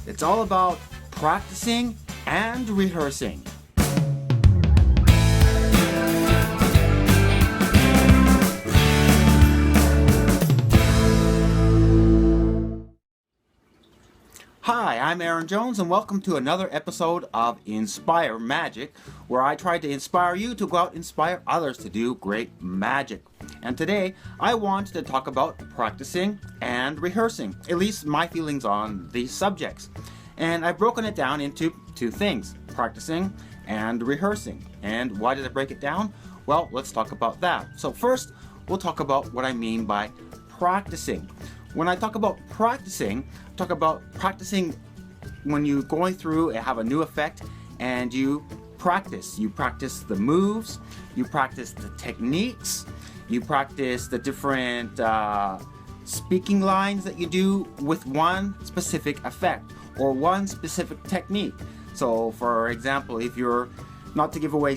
It's all about practicing and rehearsing. Hi, I'm Aaron Jones, and welcome to another episode of Inspire Magic, where I try to inspire you to go out and inspire others to do great magic. And today, I want to talk about practicing and rehearsing, at least my feelings on these subjects. And I've broken it down into two things, practicing and rehearsing. And why did I break it down? Well, let's talk about that. So first, we'll talk about what I mean by practicing. When I talk about practicing, I talk about practicing when you're going through and have a new effect and you practice. You practice the moves, you practice the techniques, you practice the different speaking lines that you do with one specific effect or one specific technique. So for example, if you're, not to give away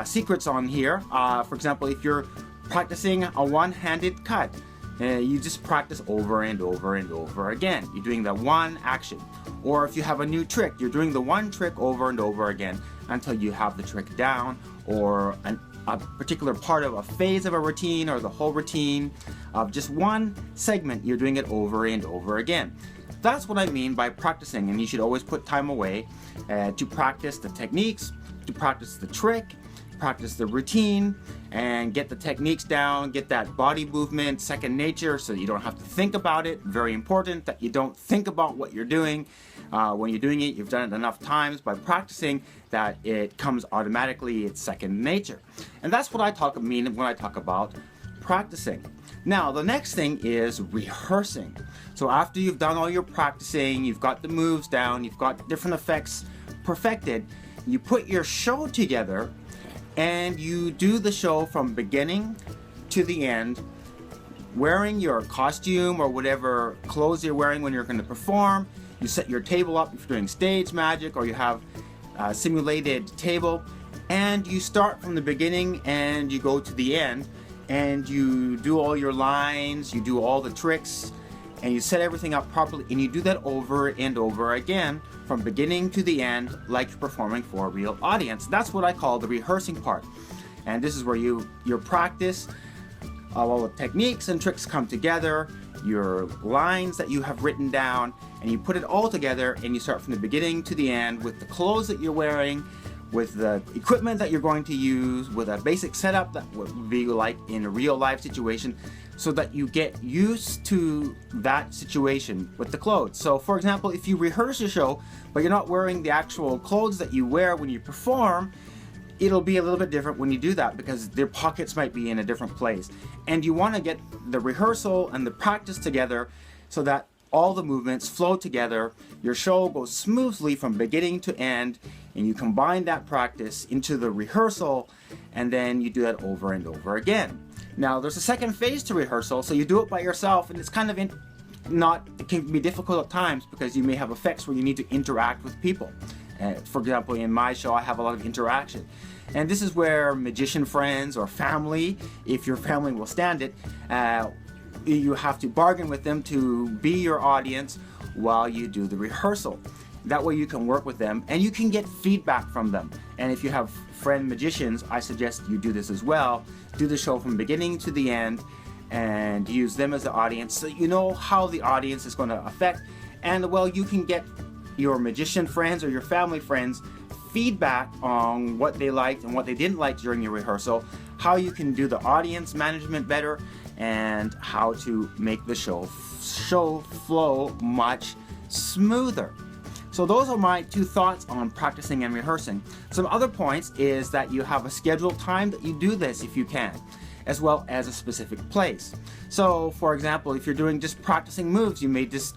secrets on here, for example, if you're practicing a one-handed cut, you just practice over and over and over again. You're doing the one action. Or if you have a new trick, you're doing the one trick over and over again until you have the trick down, or a particular part of a phase of a routine or the whole routine of just one segment. You're doing it over and over again. That's what I mean by practicing, and you should always put time away to practice the techniques, to practice the trick, practice the routine, and get the techniques down, get that body movement second nature so you don't have to think about it. Very important that you don't think about what you're doing. When you're doing it, you've done it enough times by practicing that it comes automatically, it's second nature. And that's what I mean when I talk about practicing. Now, the next thing is rehearsing. So after you've done all your practicing, you've got the moves down, you've got different effects perfected, you put your show together and you do the show from beginning to the end, wearing your costume or whatever clothes you're wearing when you're going to perform. You set your table up if you're doing stage magic, or you have a simulated table, and you start from the beginning and you go to the end, and you do all your lines, you do all the tricks, and you set everything up properly, and you do that over and over again from beginning to the end, like you're performing for a real audience. That's what I call the rehearsing part. And this is where your practice, all the techniques and tricks come together, your lines that you have written down, and you put it all together, and you start from the beginning to the end with the clothes that you're wearing, with the equipment that you're going to use, with a basic setup that would be like in a real life situation, so that you get used to that situation with the clothes. So for example, if you rehearse your show, but you're not wearing the actual clothes that you wear when you perform, it'll be a little bit different when you do that because their pockets might be in a different place. And you want to get the rehearsal and the practice together so that all the movements flow together, your show goes smoothly from beginning to end, and you combine that practice into the rehearsal, and then you do that over and over again. Now, there's a second phase to rehearsal, so you do it by yourself, and it's kind of it can be difficult at times because you may have effects where you need to interact with people. For example, in my show, I have a lot of interaction. And this is where magician friends or family, if your family will stand it, you have to bargain with them to be your audience while you do the rehearsal. That way you can work with them and you can get feedback from them. And if you have friend magicians, I suggest you do this as well. Do the show from beginning to the end and use them as the audience so you know how the audience is going to affect. And well, you can get your magician friends or your family friends feedback on what they liked and what they didn't like during your rehearsal, how you can do the audience management better, and how to make the show flow much smoother. So those are my two thoughts on practicing and rehearsing. Some other points is that you have a scheduled time that you do this if you can, as well as a specific place. So for example, if you're doing just practicing moves, you may just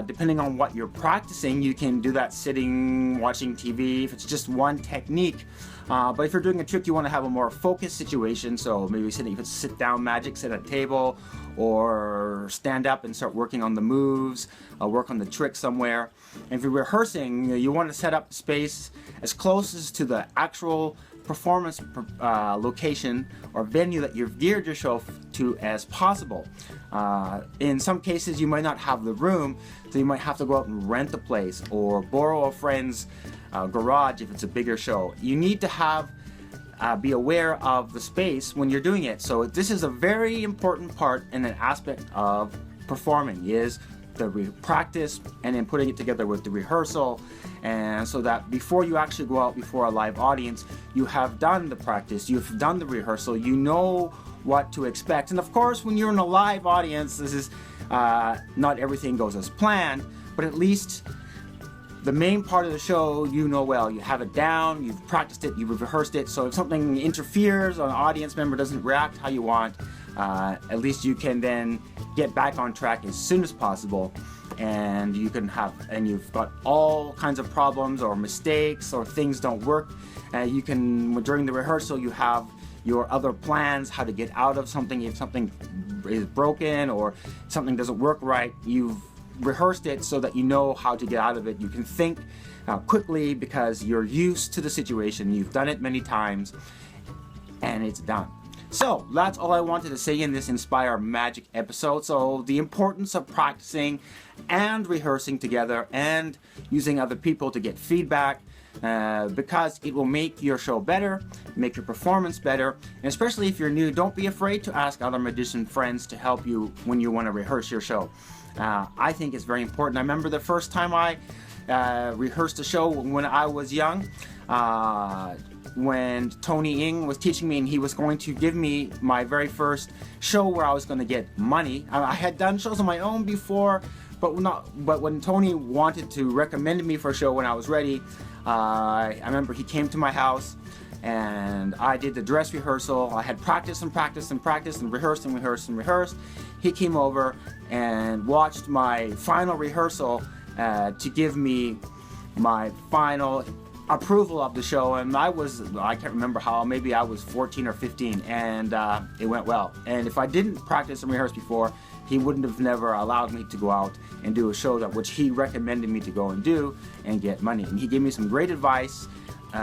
depending on what you're practicing, you can do that sitting, watching TV, if it's just one technique. But if you're doing a trick, you want to have a more focused situation. So maybe you could sit down magic, sit at a table, or stand up and start working on the moves, work on the trick somewhere. And if you're rehearsing, you want to set up space as close as to the actual performance location or venue that you've geared your show to as possible. In some cases, you might not have the room, so you might have to go out and rent a place or borrow a friend's garage if it's a bigger show. You need to have be aware of the space when you're doing it. So this is a very important part and an aspect of performing, is the practice and then putting it together with the rehearsal, and so that before you actually go out before a live audience, you have done the practice, you've done the rehearsal, you know what to expect. And of course, when you're in a live audience, this is not everything goes as planned, but at least the main part of the show you know well. You have it down, you've practiced it, you've rehearsed it, so if something interferes or an audience member doesn't react how you want, at least you can then get back on track as soon as possible, and you've got all kinds of problems or mistakes or things don't work. You can, during the rehearsal, you have your other plans, how to get out of something if something is broken or something doesn't work right. You've rehearsed it so that you know how to get out of it. You can think quickly because you're used to the situation. You've done it many times and it's done. So that's all I wanted to say in this Inspire Magic episode. So the importance of practicing and rehearsing together and using other people to get feedback, because it will make your show better, make your performance better, and especially if you're new, don't be afraid to ask other magician friends to help you when you want to rehearse your show. I think it's very important. I remember the first time I rehearsed a show when I was young, when Tony Ng was teaching me, and he was going to give me my very first show where I was going to get money. I had done shows on my own before, but when Tony wanted to recommend me for a show when I was ready, I remember he came to my house and I did the dress rehearsal. I had practiced and practiced and practiced and rehearsed and rehearsed and rehearsed. He came over and watched my final rehearsal to give me my final approval of the show, and I can't remember how, maybe I was 14 or 15, and it went well. And if I didn't practice and rehearse before, he wouldn't have never allowed me to go out and do a show that which he recommended me to go and do and get money. And he gave me some great advice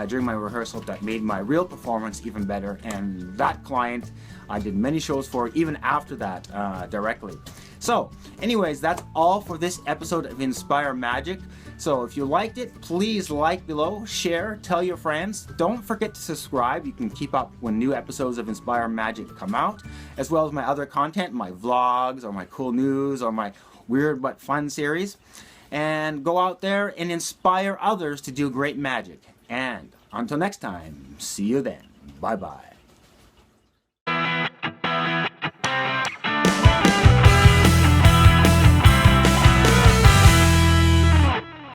during my rehearsal that made my real performance even better, and that client I did many shows for even after that directly. So anyways, that's all for this episode of Inspire Magic. So if you liked it, please like below, share, tell your friends. Don't forget to subscribe. You can keep up when new episodes of Inspire Magic come out, as well as my other content, my vlogs or my cool news or my weird but fun series. And go out there and inspire others to do great magic. And until next time, see you then. Bye-bye.